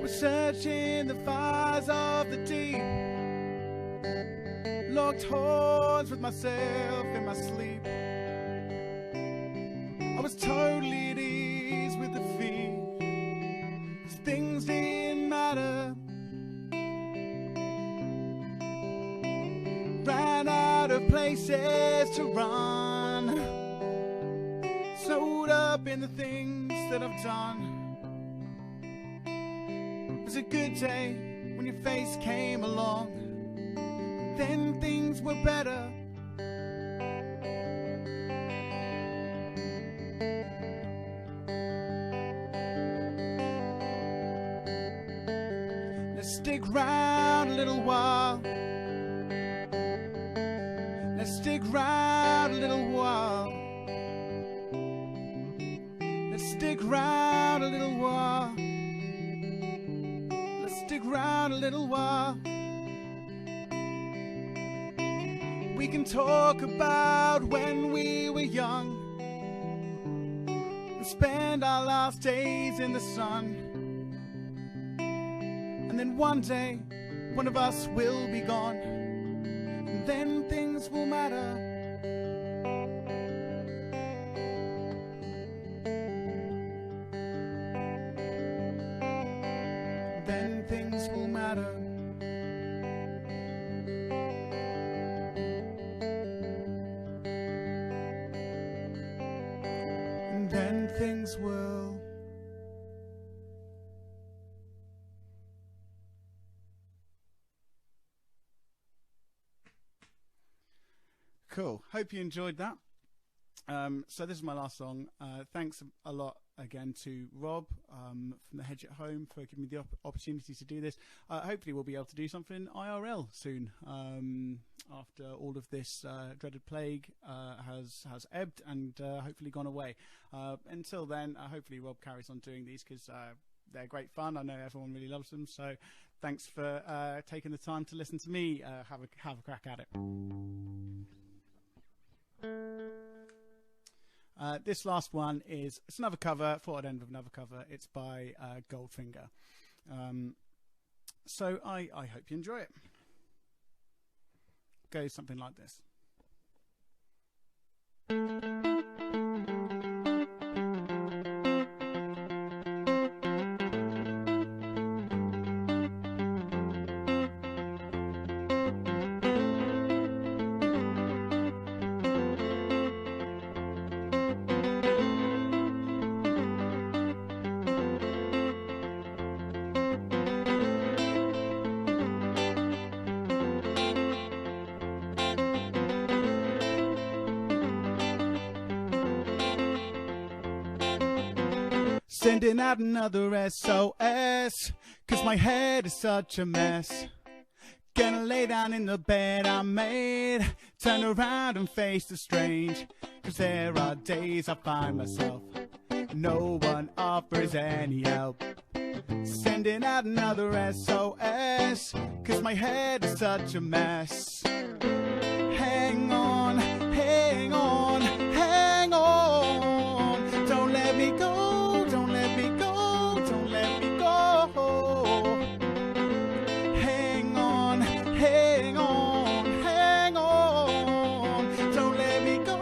Searching the fires of the deep, locked horns with myself in my sleep. I was totally at ease with defeat, 'cause things didn't matter. Ran out of places to run, sewed up in the things that I've done. It was a good day when your face came along, then things were better. Let's stick round a little while. Let's stick round a little while. Let's stick round a little while. Stick around a little while. We can talk about when we were young and spend our last days in the sun. And then one day, one of us will be gone, and then things will matter. Then things will matter. And then things will. Cool. Hope you enjoyed that. So this is my last song. Thanks a lot again to Rob from the Hedge at Home for giving me the opportunity to do this. Hopefully we'll be able to do something IRL soon, after all of this dreaded plague has ebbed and hopefully gone away. Until then, hopefully Rob carries on doing these, because they're great fun. I know everyone really loves them, so thanks for taking the time to listen to me have a crack at it. This last one it's another cover. Thought I'd end with another cover. It's by Goldfinger. So I hope you enjoy it. Goes something like this. Sending out another SOS, 'cause my head is such a mess. Gonna lay down in the bed I made, turn around and face the strange, 'cause there are days I find myself, no one offers any help. Sending out another SOS, 'cause my head is such a mess. Hang on, hang on, hang on, don't let me go, don't let me go, don't let me go. Hang on, hang on, hang on, don't let me go.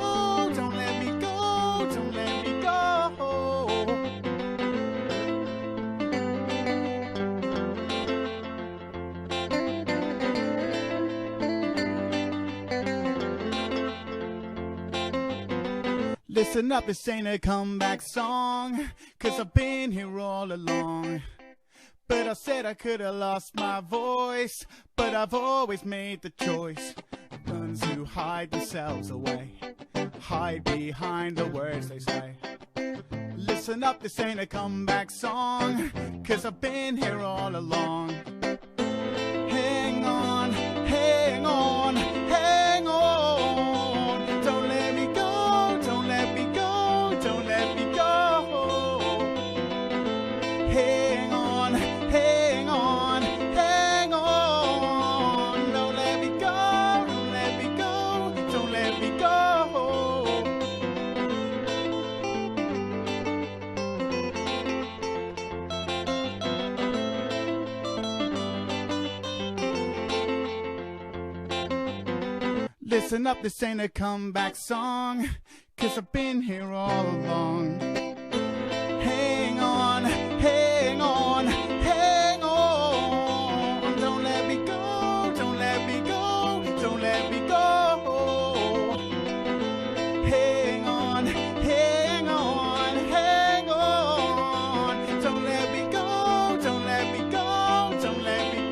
Listen up, this ain't a comeback song, 'cause I've been here all along. But I said I could have lost my voice, but I've always made the choice of ones who hide themselves away, hide behind the words they say. Listen up, this ain't a comeback song, 'cause I've been here all along. Hang on, hang on, hang on. Don't let me go, don't let me go, don't let me go. Hang on, hang on, hang on. Don't let me go, don't let me go, don't let me go. Listen up, this ain't a comeback song, 'cause I've been here all along. Hang on, hang on, hang on. Don't let me go, don't let me go, don't let me go. Hang on, hang on, hang on. Don't let me go, don't let me go, don't let me go.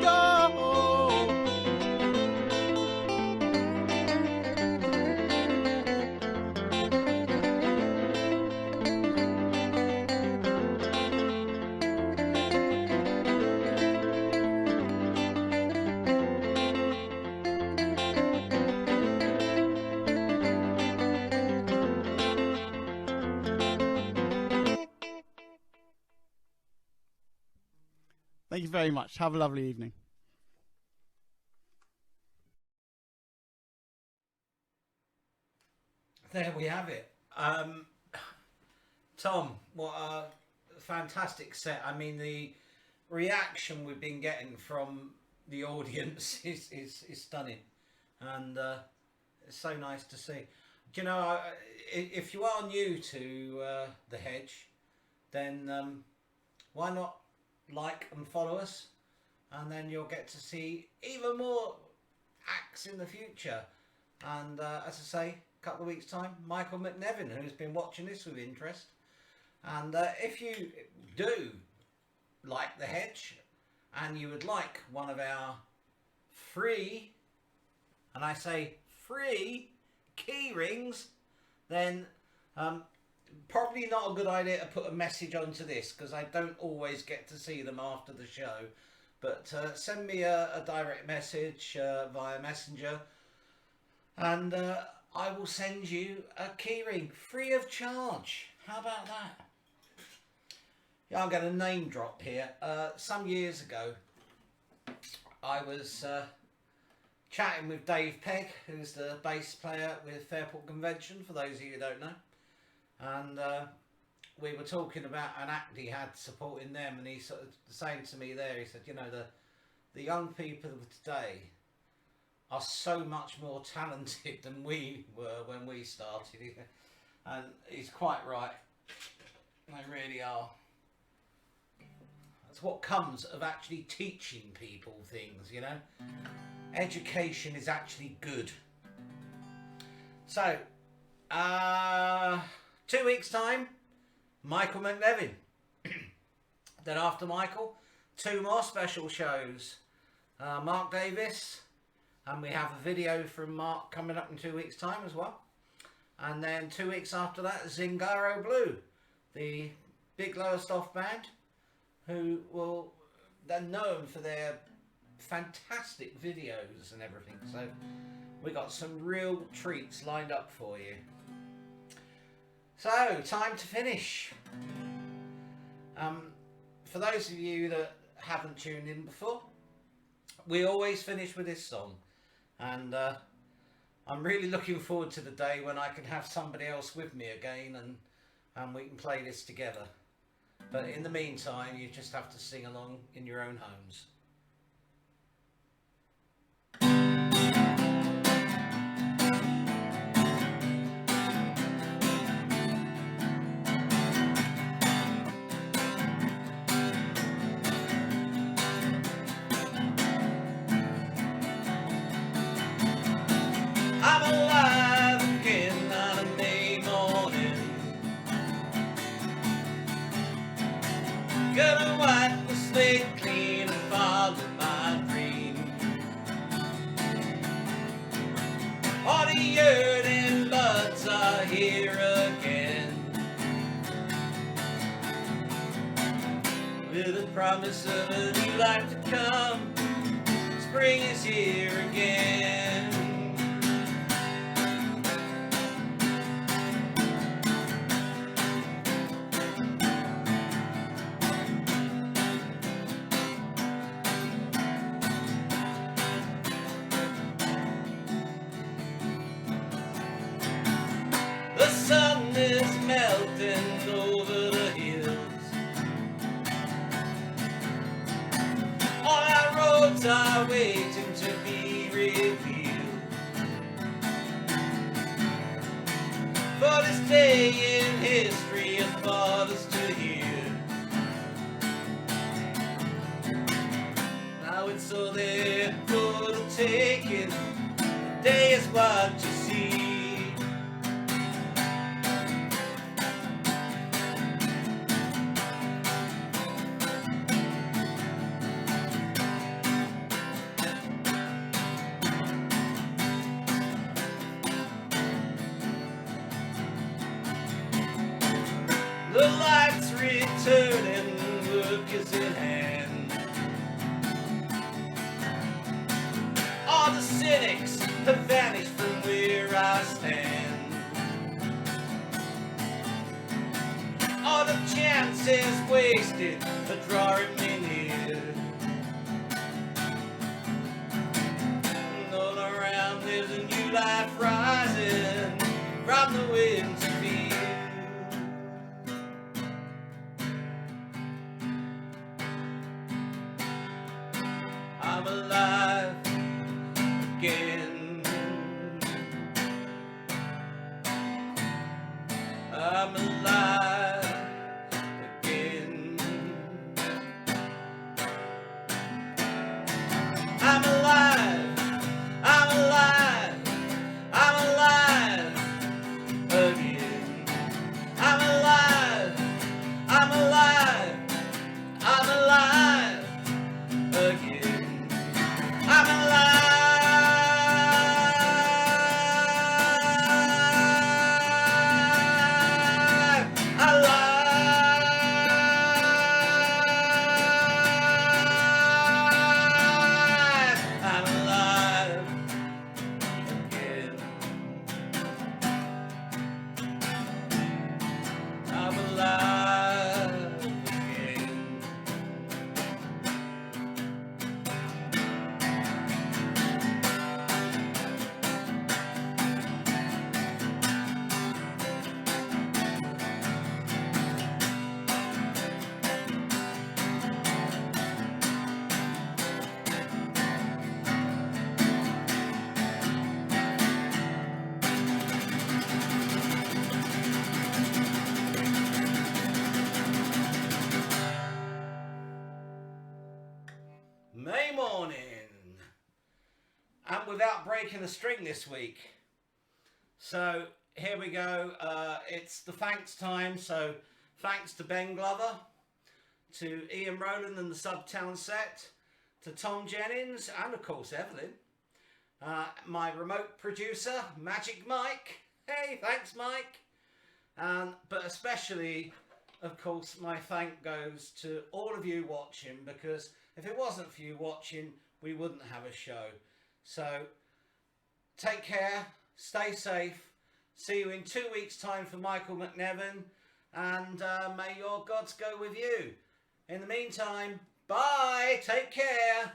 Thank you very much. Have a lovely evening. There we have it. Tom, what a fantastic set. I mean, the reaction we've been getting from the audience is stunning, and it's so nice to see. Do you know, if you are new to the Hedge, then why not like and follow us, and then you'll get to see even more acts in the future. And as I say, a couple of weeks time, Michael McNevin, who's been watching this with interest. And if you do like the Hedge and you would like one of our free, and I say free, key rings, then probably not a good idea to put a message onto this, because I don't always get to see them after the show. But send me a direct message via Messenger, and I will send you a keyring free of charge. How about that? Yeah, I'm going to name drop here. Some years ago, I was chatting with Dave Pegg, who's the bass player with Fairport Convention, for those of you who don't know. And we were talking about an act he had supporting them, and he sort of saying to me there, he said, you know, the young people of today are so much more talented than we were when we started. And he's quite right. They really are. That's what comes of actually teaching people things, you know. Education is actually good. So, 2 weeks time, Michael McNevin. Then after Michael, 2 more special shows. Mark Davis, and we have a video from Mark coming up in 2 weeks time as well. And then 2 weeks after that, Zingaro Blue, the big Lowestoft band, who will, they're known for their fantastic videos and everything. So we got some real treats lined up for you. So, time to finish. For those of you that haven't tuned in before, we always finish with this song, and I'm really looking forward to the day when I can have somebody else with me again, and we can play this together. But in the meantime, you just have to sing along in your own homes. I'm alive again on a May morning. the yearning buds are here again, with the promise of a new life to come. Spring is here again. The sun is melting over the hills. All our roads are waiting to be revealed. For this day in history has brought us to here. Now it's all there for the taking. The day is what you see. The light's returning, work is in hand. All the cynics have vanished from where I stand. All the chances wasted are drawing me near. And all around there's a new life rising from the winds of fear. I'm alive again. I'm alive again. I'm alive. I'm alive. I'm alive again. I'm alive. I'm alive. I'm alive again. I'm alive, alive, I'm alive again. I'm alive again. May morning, and without breaking a string this week. So here we go. It's the thanks time. So thanks to Ben Glover, to Ian Roland and the Subtown Set, to Tom Jennings, and of course Evelyn, my remote producer Magic Mike. Hey, thanks Mike. But especially, of course, my thank goes to all of you watching, because if it wasn't for you watching, we wouldn't have a show. So take care, stay safe. See you in 2 weeks' time for Michael McNevin, and may your gods go with you. In the meantime, bye, take care.